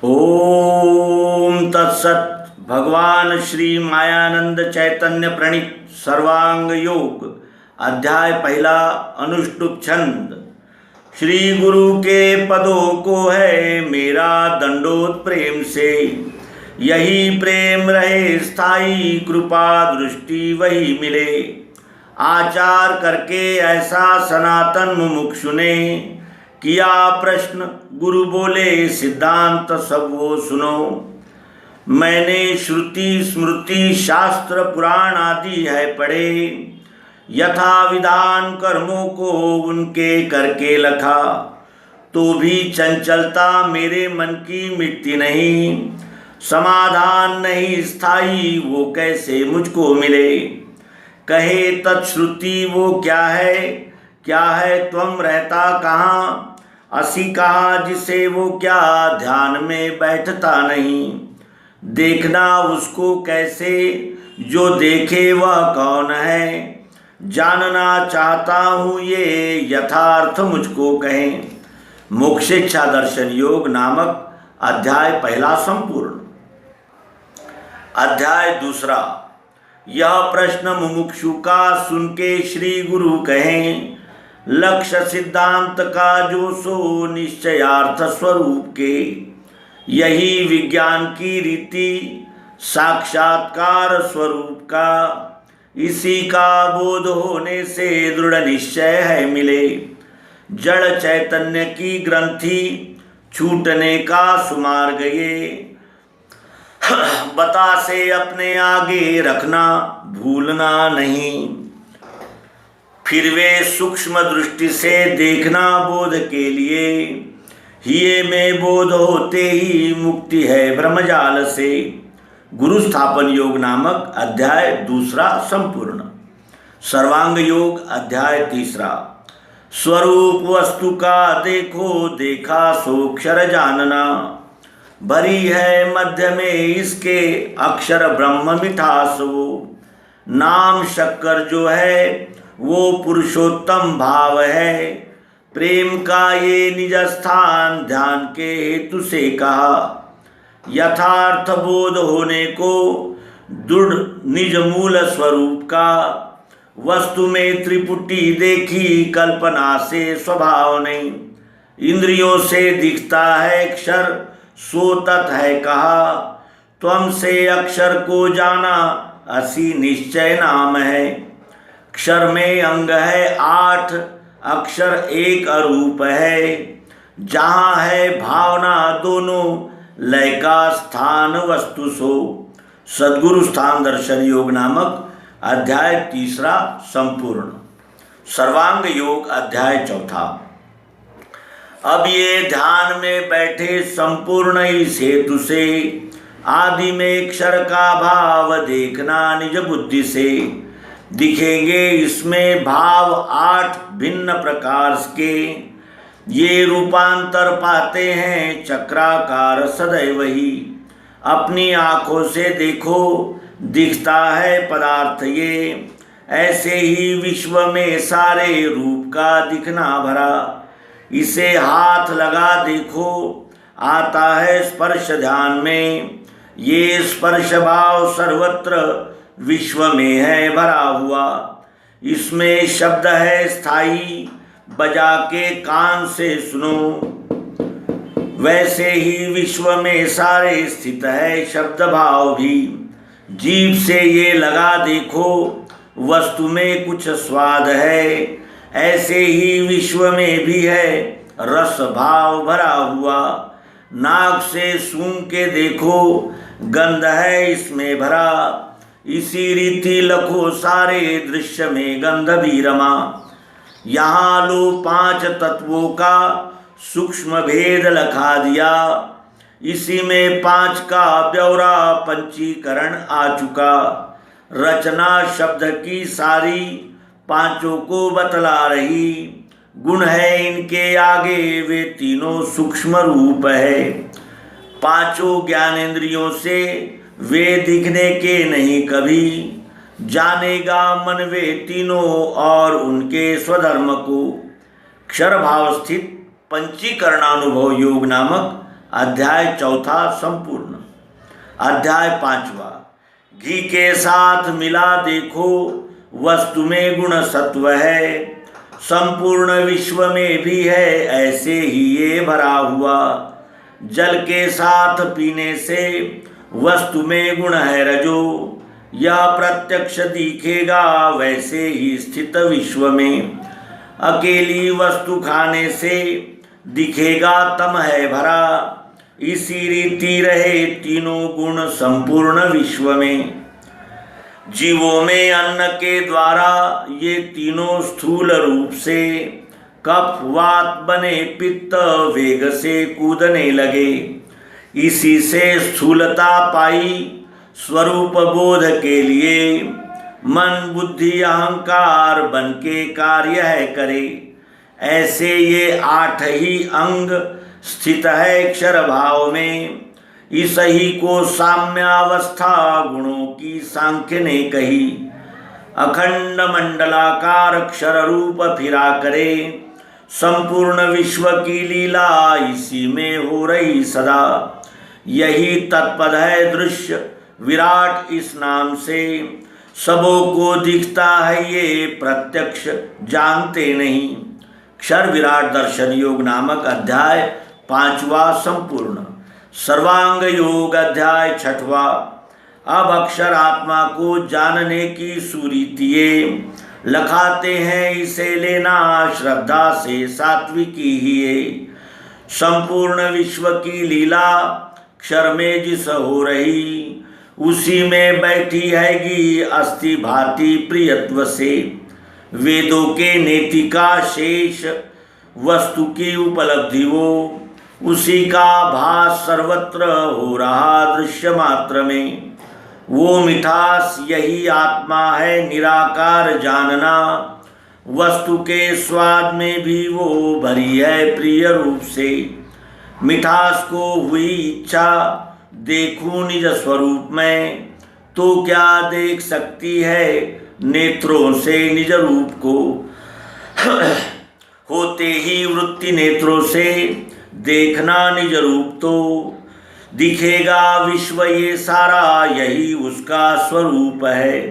ओम तत्सत। भगवान श्री मायानंद चैतन्य प्रणीत सर्वांग योग अध्याय पहला अनुष्टुप छंद। श्री गुरु के पदों को है मेरा दंडोत प्रेम से, यही प्रेम रहे स्थाई, कृपा दृष्टि वही मिले। आचार करके ऐसा सनातन मुमुक्षु ने किया प्रश्न, गुरु बोले सिद्धांत सब वो सुनो। मैंने श्रुति स्मृति शास्त्र पुराण आदि है पढ़े, यथा विधान कर्मों को उनके करके लखा। तो भी चंचलता मेरे मन की मिटती नहीं, समाधान नहीं स्थाई वो कैसे मुझको मिले। कहे तत्श्रुति वो क्या है त्वम रहता कहाँ। असी कहा जिसे वो क्या ध्यान में बैठता नहीं। देखना उसको कैसे जो देखे वह कौन है। जानना चाहता हूँ ये यथार्थ मुझको कहें। मोक्ष शिक्षा दर्शन योग नामक अध्याय पहला संपूर्ण। अध्याय दूसरा। यह प्रश्न मुमुक्षु का सुन के श्री गुरु कहें, लक्ष्य सिद्धांत का जो सो निश्चयार्थ स्वरूप के। यही विज्ञान की रीति साक्षात्कार स्वरूप का। इसी का बोध होने से दृढ़ निश्चय है मिले। जड़ चैतन्य की ग्रंथि छूटने का सुमार गए। बता से अपने आगे रखना भूलना नहीं। फिर वे सूक्ष्म दृष्टि से देखना बोध के लिए। हिये में बोध होते ही मुक्ति है ब्रह्मजाल से। गुरु स्थापन योग नामक अध्याय दूसरा संपूर्ण। सर्वांग योग अध्याय तीसरा। स्वरूप वस्तु का देखो देखा सोक्षर जानना। भरी है मध्य में इसके अक्षर ब्रह्म मिठास वो। नाम शक्कर जो है वो पुरुषोत्तम भाव है। प्रेम का ये निज स्थान ध्यान के हेतु से कहा। यथार्थ बोध होने को दृढ़ निज मूल स्वरूप का। वस्तु में त्रिपुटी देखी कल्पना से स्वभाव नहीं। इंद्रियों से दिखता है अक्षर सो तत् है कहा। त्वम से अक्षर को जाना असी निश्चय नाम है। अक्षर में अंग है 8, अक्षर एक अरूप है। जहाँ है भावना दोनों लय का स्थान वस्तु सो। सद्गुरु स्थान दर्शन योग नामक अध्याय तीसरा संपूर्ण। सर्वांग योग अध्याय चौथा। अब ये ध्यान में बैठे संपूर्ण इस हेतु से आदि में अक्षर का भाव देखना निज बुद्धि से। दिखेंगे इसमें भाव 8 भिन्न प्रकार के। ये रूपांतर पाते हैं चक्राकार सदैव ही। अपनी आँखों से देखो दिखता है पदार्थ ये। ऐसे ही विश्व में सारे रूप का दिखना भरा। इसे हाथ लगा देखो आता है स्पर्श ध्यान में। ये स्पर्श भाव सर्वत्र विश्व में है भरा हुआ। इसमें शब्द है स्थाई, बजा के कान से सुनो। वैसे ही विश्व में सारे स्थित है शब्द भाव भी। जीभ से ये लगा देखो वस्तु में कुछ स्वाद है। ऐसे ही विश्व में भी है रस भाव भरा हुआ। नाक से सूंघ के देखो गंध है इसमें भरा। इसी रीति लखो सारे दृश्य में गंध भी रमा। यहाँ लो 5 तत्वों का सूक्ष्म भेद लखा दिया। इसी में 5 का ब्यौरा पंचीकरण आ चुका। रचना शब्द की सारी 5 को बतला रही। गुण है इनके आगे वे तीनों सूक्ष्म रूप है। 5 ज्ञानेंद्रियों से वे दिखने के नहीं कभी। जानेगा मन वे तीनों और उनके स्वधर्म को। क्षर भाव स्थित पंचीकरणानुभव योग नामक अध्याय चौथा संपूर्ण। अध्याय पांचवा। घी के साथ मिला देखो, वस्तु में गुण सत्व है, संपूर्ण विश्व में भी है ऐसे ही ये भरा हुआ। जल के साथ पीने से वस्तु में गुण है रजो, यह प्रत्यक्ष दिखेगा वैसे ही स्थित विश्व में। अकेली वस्तु खाने से दिखेगा तम है भरा, इसी रीति रहे तीनों गुण संपूर्ण विश्व में। जीवों में अन्न के द्वारा ये तीनों स्थूल रूप से कफ वात बने, पित्त वेग से कूदने लगे। इसी से स्थूलता पाई, स्वरूप बोध के लिए मन बुद्धि अहंकार बन के कार्य है करे। ऐसे ये 8 ही अंग स्थित है अक्षर भाव में, इस ही को साम्यावस्था गुणों की सांख्य ने कही। अखंड मंडलाकार अक्षर रूप फिरा करे, संपूर्ण विश्व की लीला इसी में हो रही सदा। यही तत्पद है दृश्य विराट इस नाम से, सबों को दिखता है ये प्रत्यक्ष जानते नहीं। क्षर विराट दर्शन योग नामक अध्याय पांचवा संपूर्ण। सर्वांग योग अध्याय छठवा। अब अक्षर आत्मा को जानने की सुरीतिये लखाते हैं, इसे लेना श्रद्धा से सात्विकी ही है। संपूर्ण विश्व की लीला क्षर में जिस हो रही, उसी में बैठी हैगी अस्थि भांति प्रियत्व से। वेदों के नेति का शेष वस्तु की उपलब्धि वो, उसी का भास सर्वत्र हो रहा दृश्य मात्र में। वो मिठास यही आत्मा है निराकार जानना, वस्तु के स्वाद में भी वो भरी है प्रिय रूप से। मिठास को हुई इच्छा देखूं निज स्वरूप में, तो क्या देख सकती है नेत्रों से निज रूप को। होते ही वृत्ति नेत्रों से देखना निज रूप, तो दिखेगा विश्व ये सारा यही उसका स्वरूप है।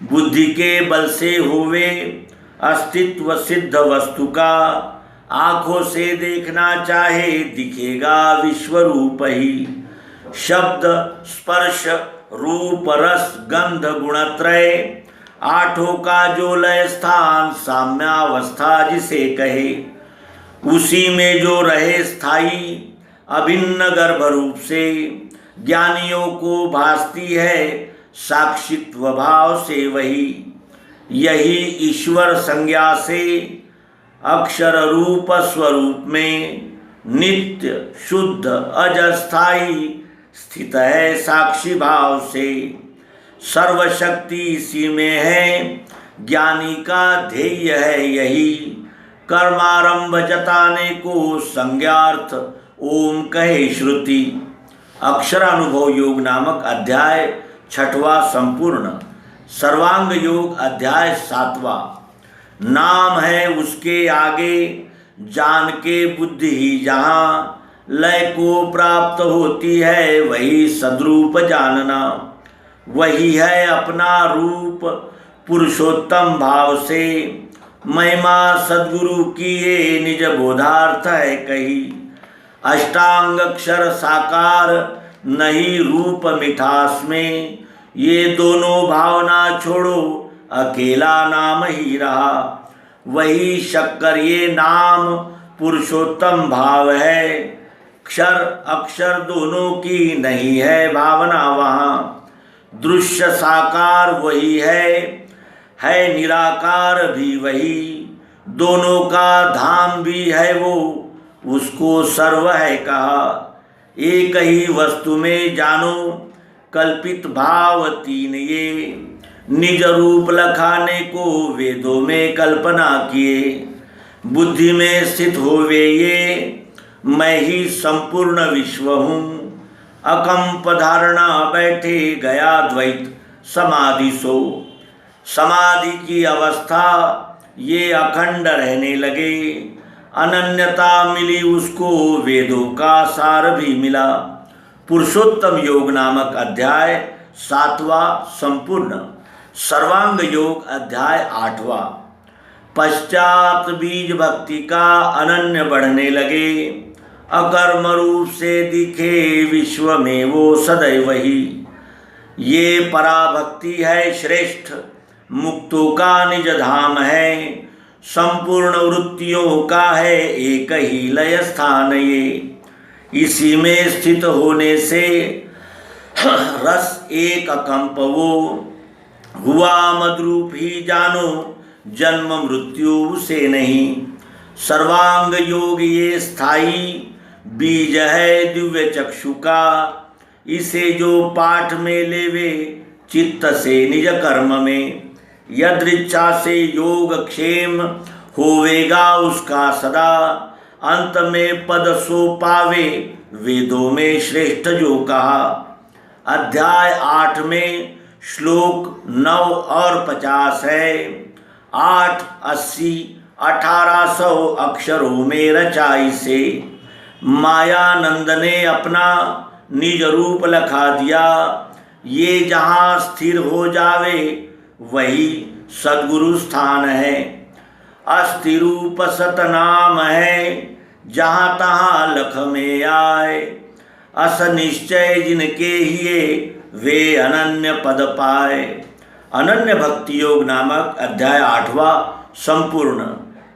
बुद्धि के बल से होवे अस्तित्व सिद्ध वस्तु का, आंखों से देखना चाहे दिखेगा विश्व रूप ही। शब्द स्पर्श रूप रस गंध गुणत्रय, 8 का जो लय स्थान साम्यावस्था जिसे कहे, उसी में जो रहे स्थायी अभिन्न गर्भ रूप से। ज्ञानियों को भासती है साक्षित्व भाव से वही, यही ईश्वर संज्ञा से अक्षर रूप स्वरूप में नित्य शुद्ध अजस्थाई स्थित है साक्षी भाव से। सर्वशक्ति इसी में है, ज्ञानी का ध्येय है यही। कर्मारंभ जताने को संज्ञार्थ ओम कहे श्रुति। अक्षरानुभव योग नामक अध्याय छठवा संपूर्ण। सर्वांग योग अध्याय सातवां। नाम है उसके आगे जान के बुद्धि ही जहाँ, लय को प्राप्त होती है वही सद्रूप जानना। वही है अपना रूप पुरुषोत्तम भाव से, महिमा सद्गुरु की ये निज बोधार्थ है कही। अष्टांग अक्षर साकार नहीं रूप मिठास में, ये दोनों भावना छोड़ो अकेला नाम ही रहा। वही शक्कर ये नाम पुरुषोत्तम भाव है, क्षर अक्षर दोनों की नहीं है भावना वहाँ। दृश्य साकार वही है निराकार भी वही, दोनों का धाम भी है वो, उसको सर्व है कहा। एक ही वस्तु में जानो कल्पित भाव तीन ये, निज रूप लखाने को वेदों में कल्पना किए। बुद्धि में स्थित होवे ये, मैं ही संपूर्ण विश्व हूँ। अकंप धारणा बैठे गया द्वैत समाधि सो। समाधि की अवस्था ये अखंड रहने लगे, अनन्यता मिली उसको, वेदों का सार भी मिला। पुरुषोत्तम योग नामक अध्याय 7वां संपूर्ण। सर्वांग योग अध्याय 8वां। पश्चात बीज भक्ति का अनन्य बढ़ने लगे, अकर्म रूप से दिखे विश्व में वो सदैव ही। ये पराभक्ति है श्रेष्ठ, मुक्तों का निज धाम है, संपूर्ण वृत्तियों का है एक ही लय स्थान ये। इसी में स्थित होने से रस एक कंप वो, हुआ मद्रूप ही जानो, जन्म मृत्यु से नहीं। सर्वांग योग ये स्थाई बीज है दिव्य चक्षु का, इसे जो पाठ में लेवे चित्त से निज कर्म में। यदृच्छा से योग क्षेम होवेगा उसका सदा, अंत में पद सो पावे वेदों में श्रेष्ठ जो कहा। अध्याय 8 में श्लोक 9 और 50 है। 8, 80, 1800 अक्षरों में रचाई से मायानंद ने अपना निज रूप लखा दिया। ये जहाँ स्थिर हो जावे वही सद्गुरु स्थान है। अस्थि रूप सतनाम है, जहाँ तहाँ लख में आए। अस निश्चय जिनके हिये वे अनन्य पद पाए। अनन्य भक्ति योग नामक अध्याय 8वां संपूर्ण।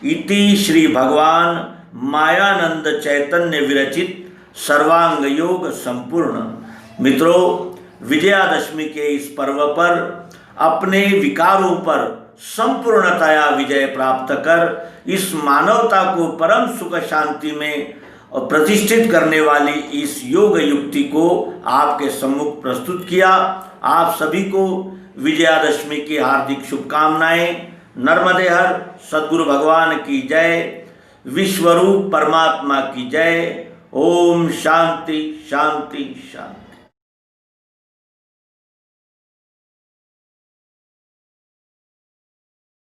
इति श्री भगवान मायानंद चैतन्य विरचित सर्वांग योग संपूर्ण। मित्रों, विजयादशमी के इस पर्व पर अपने विकारों पर संपूर्णतया विजय प्राप्त कर इस मानवता को परम सुख शांति में प्रतिष्ठित करने वाली इस योग युक्ति को आपके सम्मुख प्रस्तुत किया। आप सभी को विजयादशमी की हार्दिक शुभकामनाएं। नर्मदे हर सद्गुरु भगवान की जय, विश्वरूप परमात्मा की जय। ओम शांति शांति शांति।